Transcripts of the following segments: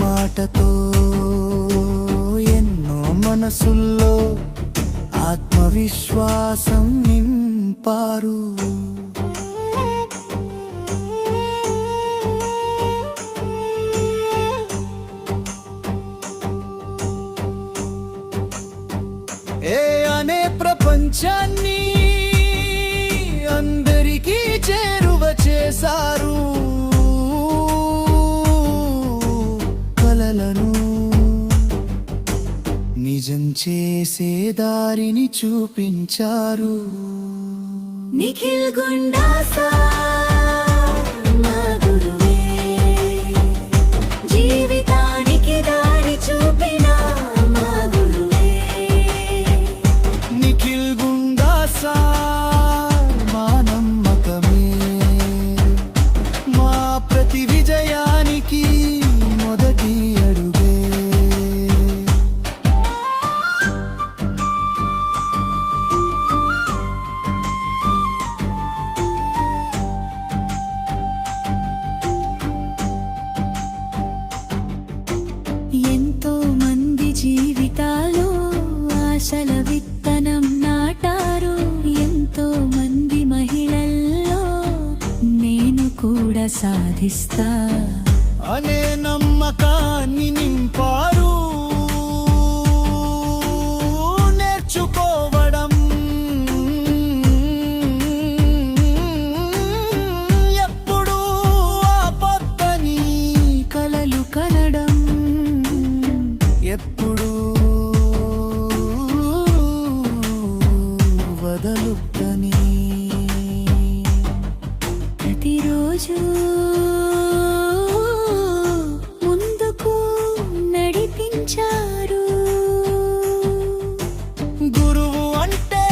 మాటతో ఎన్నో మనసుల్లో ఆత్మవిశ్వాసం నింపారు. అనే ప్రపంచాన్ని అందరికీ చేరువ చేశారు. కలలను నిజం చేసే దారిని చూపించారు. నిఖిల్ గుండా సార్ మా గురువే, జీవితానికి దారి చూపిన మా గురువే. నిఖిల్ గుండా సార్ మా నమ్మకమే, మా ప్రతి విజయానికి మొదటి అడుగే. ఎంతో మంది జీవితాల్లో ఆశల విత్తనం నాటారు. ఎంతో మంది మహిళల్లో నేను కూడా సాధిస్తా అనే నమ్మకాన్ని నింపారు. నేర్చుకోవడం ఎప్పుడు ఆపొద్దని, కలలు కనడం ఎప్పుడు వదలుద్దని, ప్రతిరోజు ముందుకు నడిపించారు. గురువు అంటే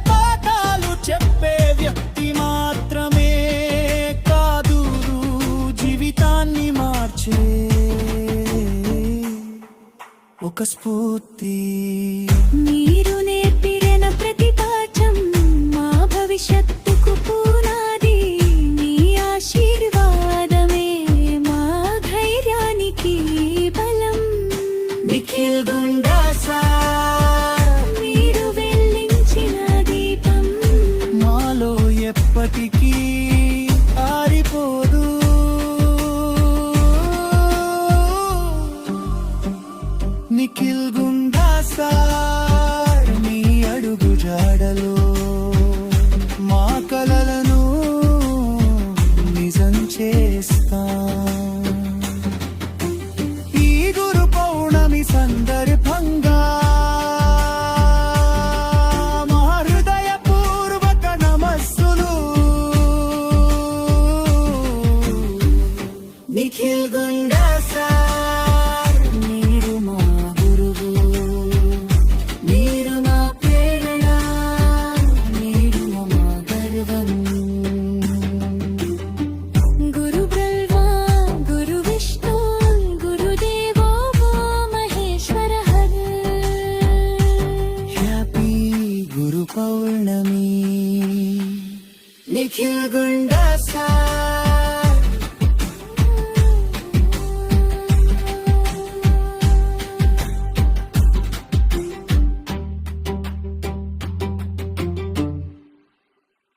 పాఠాలు చెప్పే వ్యక్తి మాత్రమే కాదు, జీవితాన్ని మార్చే ఒక స్ఫూర్తి. మీరు నేర్పిన ప్రతి పాఠం మా భవిష్యత్తుకు పునాది. మీ ఆశీర్వాదమే మా ధైర్యానికి బలం. నిఖిల్ గుండా సార్ మీరు వెలిగించిన దీపం మాలో ఎప్పటికీ ఆరిపోదు. నిఖిల్ గుండా సార్ మీ అడుగు జాడలో మా కలలను నిజం చేస్తాం. ఈ గురు పౌర్ణమి సందర్భంగా మా హృదయపూర్వక నమస్సులు. నిఖిల్ గుండా సార్ మీరు మా గురువు, మీరు మా ప్రేరణ, మీరు మా గర్వం. గురు బ్రహ్మ గురు విష్ణు గురుదేవో మహేశ్వర హర్. హ్యాపీ గురు పౌర్ణమి. నిఖిల్ గుండా సార్